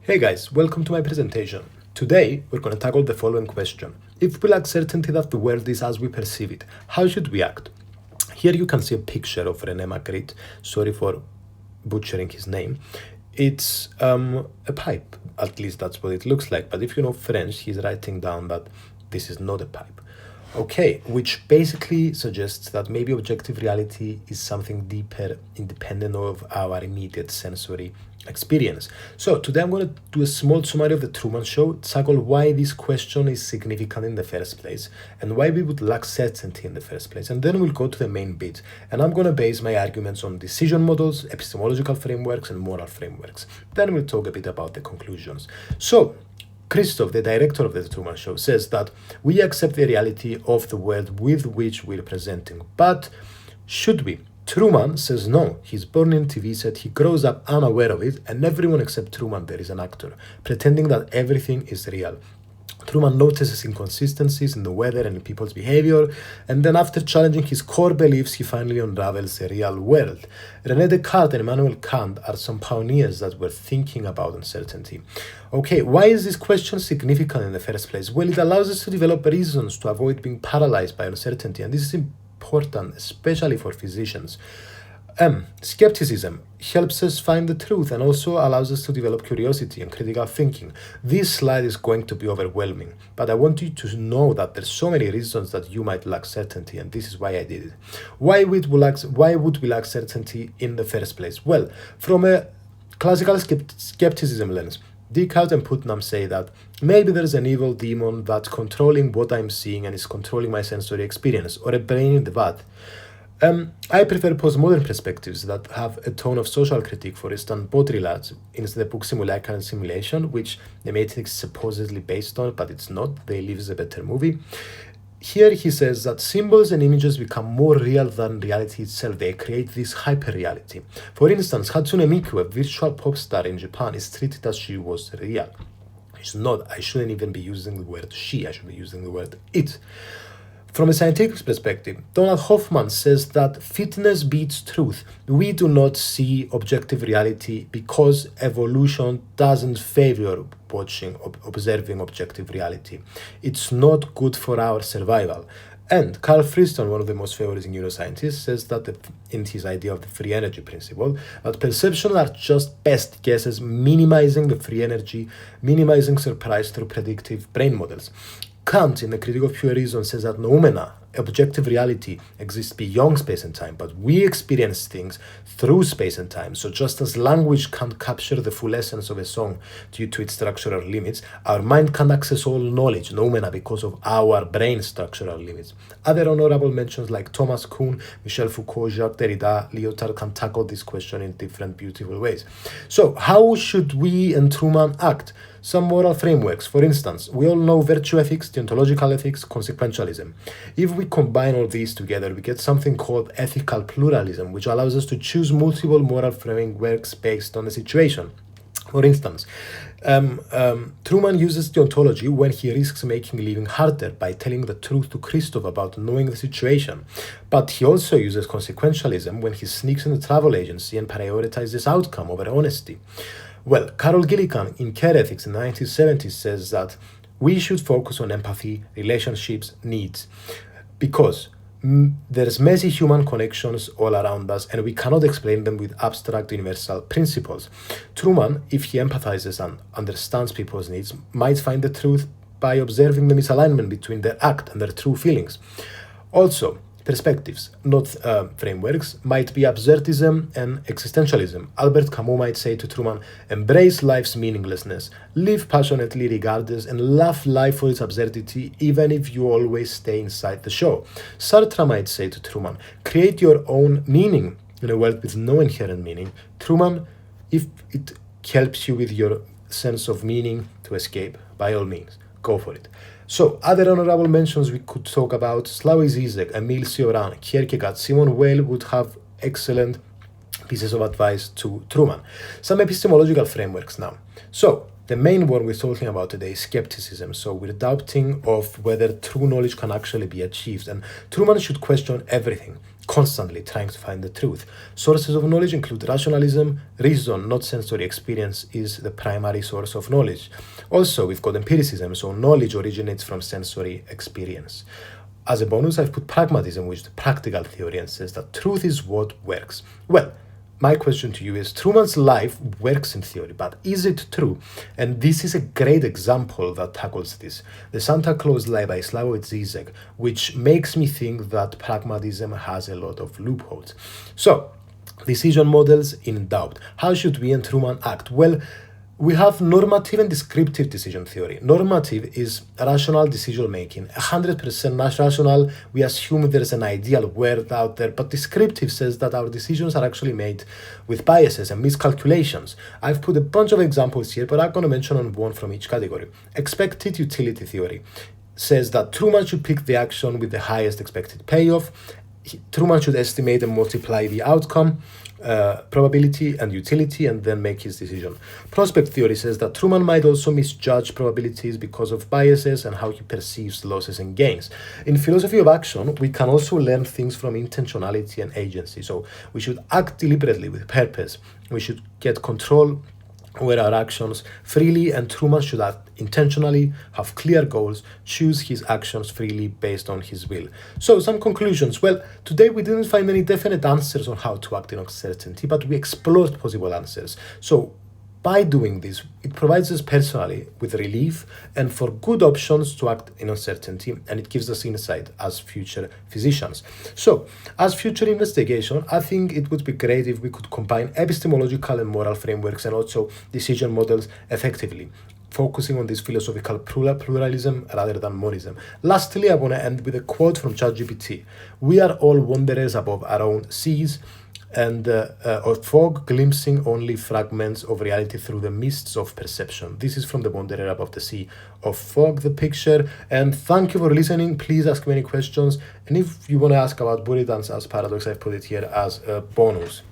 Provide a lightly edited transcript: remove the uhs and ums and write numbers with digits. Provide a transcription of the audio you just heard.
Hey guys, welcome to my presentation. Today, we're going to tackle the following question. If we lack certainty that the world is as we perceive it, how should we act? Here you can see a picture of René Magritte. Sorry for butchering his name. It's a pipe, at least that's what it looks like. But if you know French, he's writing down that this is not a pipe. Okay, which basically suggests that maybe objective reality is something deeper, independent of our immediate sensory experience. So today I'm going to do a small summary of the Truman Show, tackle why this question is significant in the first place, and why we would lack certainty in the first place. And then we'll go to the main bit, and I'm going to base my arguments on decision models, epistemological frameworks, and moral frameworks. Then we'll talk a bit about the conclusions. So, Christoph, the director of the Truman Show, says that we accept the reality of the world with which we're presenting. But should we? Truman says no. He's born in a TV set, he grows up unaware of it, and everyone except Truman, there is an actor, pretending that everything is real. Truman notices inconsistencies in the weather and in people's behavior, and then after challenging his core beliefs, he finally unravels the real world. René Descartes and Immanuel Kant are some pioneers that were thinking about uncertainty. Okay, why is this question significant in the first place? Well, it allows us to develop reasons to avoid being paralyzed by uncertainty, and this is important, especially for physicians. Skepticism helps us find the truth and also allows us to develop curiosity and critical thinking. This slide is going to be overwhelming, but I want you to know that there's so many reasons that you might lack certainty, and this is why I did it. Why would we lack certainty in the first place? Well, from a classical skepticism lens, Descartes and Putnam say that maybe there's an evil demon that's controlling what I'm seeing and is controlling my sensory experience, or a brain in the vat. I prefer postmodern perspectives that have a tone of social critique. For instance, Baudrillard's in the book Simulacra and Simulation, which The Matrix is supposedly based on, but it's not. They Live is a better movie. Here he says that symbols and images become more real than reality itself. They create this hyper-reality. For instance, Hatsune Miku, a virtual pop star in Japan, is treated as she was real. It's not. I shouldn't even be using the word she. I should be using the word it. From a scientific perspective, Donald Hoffman says that fitness beats truth. We do not see objective reality because evolution doesn't favor observing objective reality. It's not good for our survival. And Carl Friston, one of the most favored neuroscientists, says that in his idea of the free energy principle, that perceptions are just best guesses, minimizing the free energy, minimizing surprise through predictive brain models. Kant, in The Critique of Pure Reason, says that noumena, objective reality, exists beyond space and time, but we experience things through space and time. So just as language can't capture the full essence of a song due to its structural limits, our mind can't access all knowledge, noumena, because of our brain structural limits. Other honorable mentions like Thomas Kuhn, Michel Foucault, Jacques Derrida, Lyotard can tackle this question in different beautiful ways. So how should we and Truman act? Some moral frameworks. For instance, we all know virtue ethics, deontological ethics, consequentialism. If we combine all these together, we get something called ethical pluralism, which allows us to choose multiple moral frameworks based on the situation. For instance, Truman uses deontology when he risks making living harder by telling the truth to Christoph about knowing the situation. But he also uses consequentialism when he sneaks in the travel agency and prioritizes outcome over honesty. Well, Carol Gilligan in Care Ethics in the 1970s says that we should focus on empathy, relationships, needs, because there's messy human connections all around us and we cannot explain them with abstract universal principles. Truman, if he empathizes and understands people's needs, might find the truth by observing the misalignment between their act and their true feelings. Also, perspectives, not frameworks, might be absurdism and existentialism. Albert Camus might say to Truman, embrace life's meaninglessness, live passionately regardless, and laugh life for its absurdity, even if you always stay inside the show. Sartre might say to Truman, create your own meaning in a world with no inherent meaning. Truman, if it helps you with your sense of meaning to escape, by all means, go for it. So, other honorable mentions we could talk about: Slavoj Zizek, Emil Cioran, Kierkegaard, Simone Weil would have excellent pieces of advice to Truman. Some epistemological frameworks now. So, the main one we're talking about today is skepticism. So we're doubting of whether true knowledge can actually be achieved. And Truman should question everything. constantly trying to find the truth. Sources of knowledge include rationalism, reason, not sensory experience, is the primary source of knowledge. Also, we've got empiricism, so knowledge originates from sensory experience. As a bonus, I've put pragmatism, which is the practical theory, and says that truth is what works. Well, my question to you is, Truman's life works in theory, but is it true? And this is a great example that tackles this. The Santa Claus Lie by Slavoj Zizek, which makes me think that pragmatism has a lot of loopholes. So, decision models in doubt. How should we and Truman act? Well, we have normative and descriptive decision theory. Normative is rational decision making. 100% rational, we assume there's an ideal world out there, but descriptive says that our decisions are actually made with biases and miscalculations. I've put a bunch of examples here, but I'm going to mention on one from each category. Expected utility theory says that Truman should pick the action with the highest expected payoff. Truman should estimate and multiply the outcome, probability and utility, and then make his decision. Prospect theory says that Truman might also misjudge probabilities because of biases and how he perceives losses and gains. In philosophy of action, we can also learn things from intentionality and agency. So we should act deliberately with purpose. We should get control over our actions freely, and Truman should act intentionally, have clear goals, choose his actions freely based on his will. So, some conclusions. Well, today we didn't find any definite answers on how to act in uncertainty, but we explored possible answers. So, by doing this, it provides us personally with relief and for good options to act in uncertainty, and it gives us insight as future physicians. So, as future investigation, I think it would be great if we could combine epistemological and moral frameworks and also decision models effectively, focusing on this philosophical pluralism rather than monism. Lastly, I want to end with a quote from ChatGPT. We are all wanderers above our own seas, and or fog glimpsing only fragments of reality through the mists of perception. This is from The Wanderer Above the Sea of Fog, the picture. And thank you for listening. Please ask me any questions. And if you want to ask about Buridan's as paradox, I've put it here as a bonus.